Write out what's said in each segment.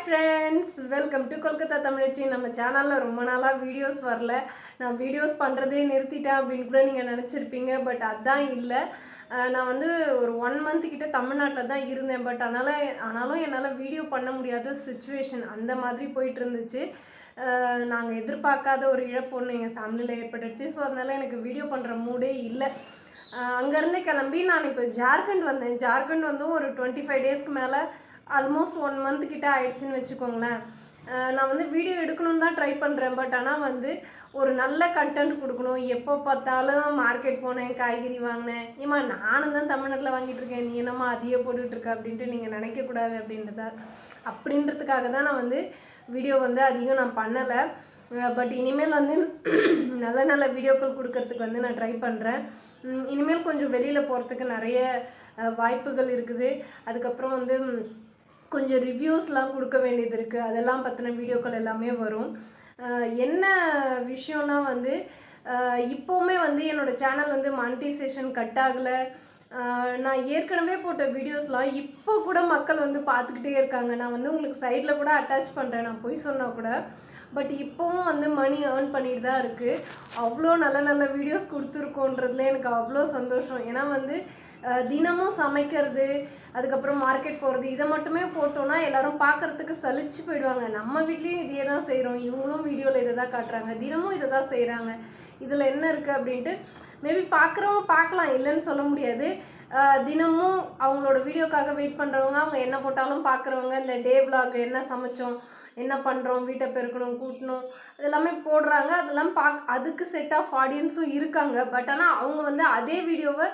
friends, welcome to Kolkata Tamilichi. நம்ம சேனல்ல ரொம்ப நாளா வீடியோஸ் வரல. நான் வீடியோஸ் பண்றதே நிறுத்திட்டேன் அப்படினு கூட நீங்க நினைச்சிருப்பீங்க. பட் அதான் இல்ல. நான் வந்து ஒரு 1 month கிட்ட தமிழ்நாட்டுல தான் இருந்தேன். பட் ஆனாலும் என்னால வீடியோ பண்ண முடியாத சிச்சுவேஷன் அந்த மாதிரி போயிட்டு இருந்துச்சு. நாங்க எதிர்பார்க்காத ஒரு இழப்பு ஒன்று எங்கள் ஃபேமிலியில் ஏற்பட்டுச்சு. ஸோ அதனால எனக்கு வீடியோ பண்ணுற மூடே இல்லை. அங்கேருந்து கிளம்பி நான் இப்போ ஜார்க்கண்ட் வந்தேன். ஜார்க்கண்ட் வந்து ஒரு 25 டேஸ்க்கு மேலே ஆல்மோஸ்ட் 1 month கிட்ட ஆயிடுச்சுன்னு வச்சுக்கோங்களேன். நான் வந்து வீடியோ எடுக்கணும்னு தான் ட்ரை பண்ணுறேன். பட் ஆனால் வந்து ஒரு நல்ல கண்டென்ட் கொடுக்கணும். எப்போ பார்த்தாலும் மார்க்கெட் போனேன், காய்கறி வாங்கினேன், ஏம்மா நானும் தான் தமிழ்நாட்டில் வாங்கிட்டு இருக்கேன், நீ என்னம்மா அதையே போட்டுட்ருக்க அப்படின்ட்டு நீங்கள் நினைக்கக்கூடாது அப்படின்றதுக்காக தான் நான் வந்து வீடியோ வந்து அதிகம் நான் பண்ணலை. பட் இனிமேல் வந்து நல்ல நல்ல வீடியோக்கள் கொடுக்கறதுக்கு வந்து நான் ட்ரை பண்ணுறேன். இனிமேல் கொஞ்சம் வெளியில் போகிறதுக்கு நிறைய வாய்ப்புகள் இருக்குது. அதுக்கப்புறம் வந்து கொஞ்சம் ரிவ்யூஸ்லாம் கொடுக்க வேண்டியது இருக்குது. அதெல்லாம் பற்றின வீடியோக்கள் எல்லாமே வரும். என்ன விஷயம்னா வந்து இப்போவுமே வந்து என்னோடய சேனல் வந்து மானிட்டைசேஷன் கட் ஆகலை. நான் ஏற்கனவே போட்ட வீடியோஸ்லாம் இப்போ கூட மக்கள் வந்து பார்த்துக்கிட்டே இருக்காங்க. நான் வந்து உங்களுக்கு சைடில் கூட அட்டாச் பண்ணுறேன், நான் போய் சொன்னால் கூட. பட் இப்போவும் வந்து மணி ஏர்ன் பண்ணிட்டு தான் இருக்குது. அவ்வளோ நல்ல நல்ல வீடியோஸ் கொடுத்துருக்கோன்றதுல எனக்கு அவ்வளோ சந்தோஷம். ஏன்னா வந்து தினமும் சமைக்கிறது, அதுக்கப்புறம் மார்க்கெட் போகிறது, இதை மட்டுமே போட்டோன்னா எல்லோரும் பார்க்குறதுக்கு சலிச்சு போயிடுவாங்க. நம்ம வீட்லேயும் இதையே தான் செய்கிறோம், இவங்களும் வீடியோவில் இதை தான் காட்டுறாங்க, தினமும் இதை தான் செய்கிறாங்க, இதில் என்ன இருக்குது அப்படின்ட்டு மேபி பார்க்குறவங்க பார்க்கலாம், இல்லைன்னு சொல்ல முடியாது. தினமும் அவங்களோட வீடியோக்காக வெயிட் பண்ணுறவங்க, அவங்க என்ன போட்டாலும் பார்க்குறவங்க, இந்த டே விலாக் என்ன சமைச்சோம், என்ன பண்ணுறோம், வீட்டை பெருக்கணும், கூட்டணும், அதெல்லாமே போடுறாங்க. அதெல்லாம் அதுக்கு செட் ஆஃப் ஆடியன்ஸும் இருக்காங்க. பட் ஆனால் அவங்க வந்து அதே வீடியோவை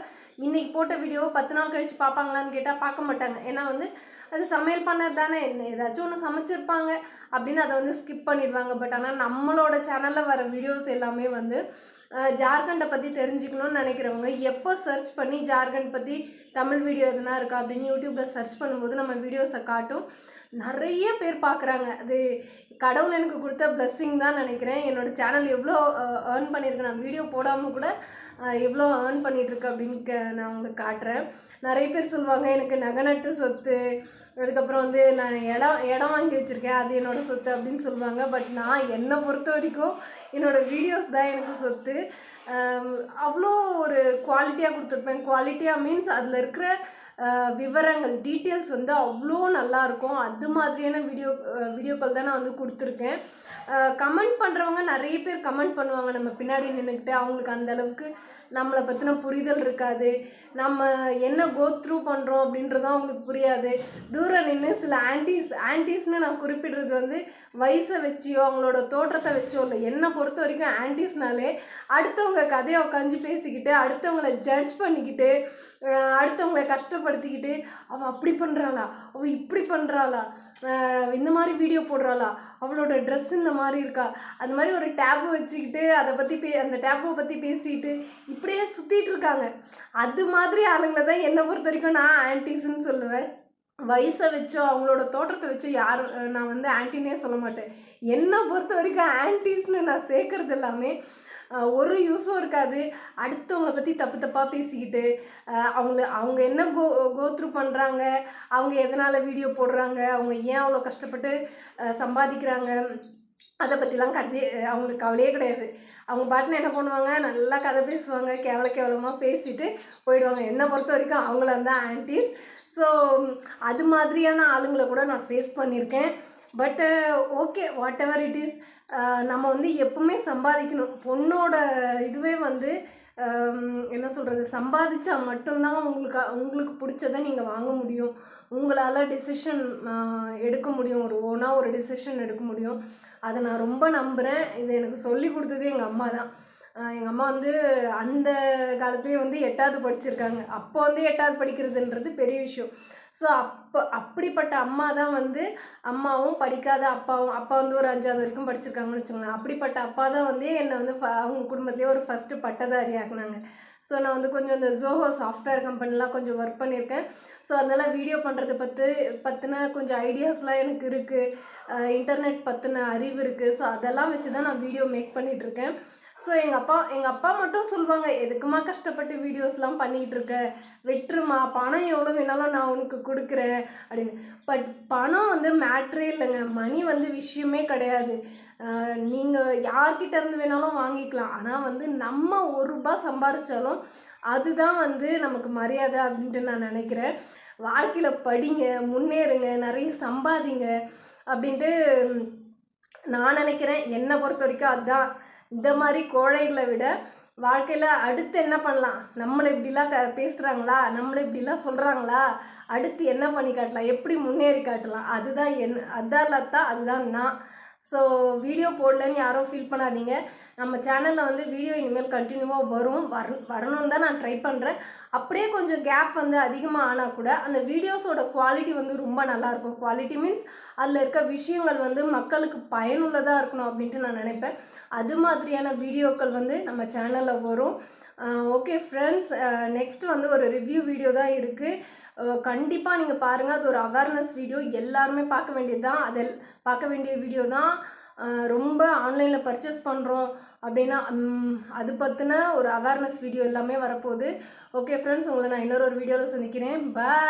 இன்றைக்கி போட்ட வீடியோவை 10 நாள் கழித்து பார்ப்பாங்களான்னு கேட்டால் பார்க்க மாட்டாங்க. ஏன்னா வந்து அது சமையல் பண்ணது தானே, என்ன ஏதாச்சும் ஒன்று சமைச்சிருப்பாங்க அப்படின்னு அதை வந்து ஸ்கிப் பண்ணிடுவாங்க. பட் ஆனால் நம்மளோட சேனலில் வர வீடியோஸ் எல்லாமே வந்து ஜார்க்கண்டை பற்றி தெரிஞ்சுக்கணும்னு நினைக்கிறவங்க எப்போ சர்ச் பண்ணி ஜார்க்கண்ட் பற்றி தமிழ் வீடியோ எதுனா இருக்கா அப்படின்னு யூடியூப்பில் சர்ச் பண்ணும்போது நம்ம வீடியோஸை காட்டும். நிறைய பேர் பார்க்குறாங்க. அது கடவுள் எனக்கு கொடுத்த பிளஸ்ஸிங் தான் நினைக்கிறேன். என்னோடய சேனல் எவ்வளோ ஏர்ன் பண்ணியிருக்கேன், நான் வீடியோ போடாமல் கூட எவ்வளோ ஏர்ன் பண்ணிகிட்ருக்கு அப்படின்னு நான் உங்களுக்கு காட்டுறேன். நிறைய பேர் சொல்லுவாங்க எனக்கு நகை நட்டு சொத்து, அதுக்கப்புறம் வந்து நான் இடம் வாங்கி வச்சுருக்கேன், அது என்னோடய சொத்து அப்படின்னு சொல்லுவாங்க. பட் நான் என்னை பொறுத்த வரைக்கும் என்னோடய வீடியோஸ் தான் எனக்கு சொத்து. அவ்வளோ ஒரு குவாலிட்டியாக கொடுத்துருப்பேன். குவாலிட்டியாக மீன்ஸ் அதில் இருக்கிற விவரங்கள், டீட்டெயில்ஸ் வந்து அவ்வளோ நல்லாயிருக்கும். அது மாதிரியான வீடியோக்கள் தான் நான் வந்து கொடுத்துருக்கேன். கமெண்ட் பண்ணுறவங்க நிறைய பேர் கமெண்ட் பண்ணுவாங்க நம்ம பின்னாடி நின்றுக்கிட்டு. அவங்களுக்கு அந்தளவுக்கு நம்மளை பற்றின புரிதல் இருக்காது. நம்ம என்ன கோ த்ரூ பண்ணுறோம் அப்படின்றதும் அவங்களுக்கு புரியாது. தூரம் நின்று சில ஆன்டிஸ்னு நான் குறிப்பிடுறது வந்து வயசை வச்சியோ அவங்களோட தோற்றத்தை வச்சோ இல்லை. என்னை பொறுத்த வரைக்கும் ஆன்டிஸ்னாலே அடுத்தவங்க கதையை உட்காந்து பேசிக்கிட்டு, அடுத்தவங்களை ஜட்ஜ் பண்ணிக்கிட்டு, அடுத்தவங்களை கஷ்டப்படுத்திக்கிட்டு, அவள் அப்படி பண்ணுறாளா, அவள் இப்படி பண்ணுறாளா, இந்த மாதிரி வீடியோ போடுறாளா, அவளோட ட்ரெஸ் இந்த மாதிரி இருக்கா, அந்த மாதிரி ஒரு டேபு வச்சுக்கிட்டு அதை பற்றி அந்த டேபுவை பற்றி பேசிக்கிட்டு இப்படியே சுற்றிட்டு இருக்காங்க. அது மாதிரி ஆளுங்களை தான் என்னை பொறுத்த வரைக்கும் நான் ஆன்டிஸ்ன்னு சொல்லுவேன். வயசை வச்சோ அவங்களோட தோற்றத்தை வச்சோ நான் வந்து ஆன்டினே சொல்ல மாட்டேன். என்னை பொறுத்த வரைக்கும் ஆன்டிஸ்ன்னு நான் சேர்க்கறது எல்லாமே ஒரு யூஸும் இருக்காது. அடுத்தவங்களை பற்றி தப்பாக பேசிக்கிட்டு அவங்க என்ன கோத்ரூ பண்ணுறாங்க, அவங்க எதனால் வீடியோ போடுறாங்க, அவங்க ஏன் அவ்வளோ கஷ்டப்பட்டு சம்பாதிக்கிறாங்க, அதை பற்றிலாம் அவங்களுக்கு கவலையே கிடையாது. அவங்க பாட்டுன்னு என்ன பண்ணுவாங்க, நல்லா கதை பேசுவாங்க, கேவலமாக பேசிட்டு போயிடுவாங்க. என்னை பொறுத்த வரைக்கும் அவங்கள வந்து ஆன்டிஸ். ஸோ அது மாதிரியான ஆளுங்களை கூட நான் ஃபேஸ் பண்ணியிருக்கேன். பட்டு okay, what ever it is, நம்ம வந்து எப்பவுமே சம்பாதிக்கணும். பொண்ணோட இதுவே வந்து என்ன சொல்கிறது, சம்பாதிச்சா மட்டும்தான் உங்களுக்கு பிடிச்சதை நீங்கள் வாங்க முடியும். உங்களால் டெசிஷன் எடுக்க முடியும், ஒரு ஓனாக ஒரு டெசிஷன் எடுக்க முடியும். அதை நான் ரொம்ப நம்புகிறேன். இது எனக்கு சொல்லி கொடுத்தது எங்கள் அம்மா தான். எங்கள் அம்மா வந்து அந்த காலத்துலேயே வந்து 8வது படிச்சிருக்காங்க. அப்போ வந்து 8வது படிக்கிறதுன்றது பெரிய விஷயம். ஸோ அப்படிப்பட்ட அம்மா தான் வந்து அம்மாவும் படிக்காத அப்பாவும், அப்பா வந்து ஒரு 5வது வரைக்கும் படிச்சிருக்காங்கன்னு வச்சுக்கோங்களேன். அப்படிப்பட்ட அப்பா தான் வந்து என்னை வந்து அவங்க குடும்பத்துலேயே ஒரு ஃபஸ்ட்டு பட்டதாரி ஆக்குனாங்க. ஸோ நான் வந்து கொஞ்சம் இந்த ஜோஹோ சாஃப்ட்வேர் கம்பெனிலாம் கொஞ்சம் ஒர்க் பண்ணியிருக்கேன். ஸோ அதனால் வீடியோ பண்ணுறதை பற்றின கொஞ்சம் ஐடியாஸ்லாம் எனக்கு இருக்குது. இன்டர்நெட் பற்றின அறிவு இருக்குது. ஸோ அதெல்லாம் வச்சு தான் நான் வீடியோ மேக் பண்ணிகிட்ருக்கேன். ஸோ எங்கள் அப்பா மட்டும் சொல்லுவாங்க, எதுக்குமா கஷ்டப்பட்டு வீடியோஸ்லாம் பண்ணிகிட்டு இருக்க, விட்டுருமா, பணம் எவ்வளோ வேணாலும் நான் உனக்கு கொடுக்குறேன் அப்படின்னு. பட் பணம் வந்து மேட்ரே இல்லைங்க. மணி வந்து விஷயமே கிடையாது. நீங்கள் யார்கிட்ட இருந்து வேணாலும் வாங்கிக்கலாம். ஆனால் வந்து நம்ம ரூ. 1 சம்பாரிச்சாலும் அதுதான் வந்து நமக்கு மரியாதை அப்படின்ட்டு நான் நினைக்கிறேன். வாழ்க்கையில் படிங்க, முன்னேறுங்க, நிறைய சம்பாதிங்க அப்படின்ட்டு நான் நினைக்கிறேன். என்னை பொறுத்த வரைக்கும் அதுதான். இந்த மாதிரி கோழைகளை விட வாழ்க்கையில் அடுத்து என்ன பண்ணலாம், நம்மளை இப்படிலாம் பேசுகிறாங்களா, நம்மளை இப்படிலாம் சொல்கிறாங்களா, அடுத்து என்ன பண்ணி காட்டலாம், எப்படி முன்னேறி காட்டலாம், அதுதான் அதான் லத்தா, அதுதான் நான். ஸோ வீடியோ போடலன்னு யாரும் ஃபீல் பண்ணாதீங்க. நம்ம சேனலில் வந்து வீடியோ இனிமேல் கண்டினியூவாக வரணும்னு தான் நான் ட்ரை பண்ணுறேன். அப்படியே கொஞ்சம் கேப் வந்து அதிகமாக ஆனால் கூட அந்த வீடியோஸோட குவாலிட்டி வந்து ரொம்ப நல்லாயிருக்கும். குவாலிட்டி மீன்ஸ் அதில் இருக்க விஷயங்கள் வந்து மக்களுக்கு பயனுள்ளதாக இருக்கணும் அப்படின்ட்டு நான் நினைப்பேன். அது மாதிரியான வீடியோக்கள் வந்து நம்ம சேனலில் வரும். ஓகே ஃப்ரெண்ட்ஸ், நெக்ஸ்ட் வந்து ஒரு ரிவ்யூ வீடியோ தான் இருக்குது. கண்டிப்பாக நீங்கள் பாருங்கள். அது ஒரு அவேர்னஸ் வீடியோ, எல்லாருமே பார்க்க வேண்டியது தான். அதில் பார்க்க வேண்டிய வீடியோ தான். ரொம்ப ஆன்லைனில் பர்ச்சேஸ் பண்ணுறோம் அப்படின்னா அது பற்றின ஒரு அவேர்னஸ் வீடியோ எல்லாமே வரப்போகுது. ஓகே ஃப்ரெண்ட்ஸ், உங்களை நான் இன்னொரு வீடியோவில் சந்திக்கிறேன். பாய்.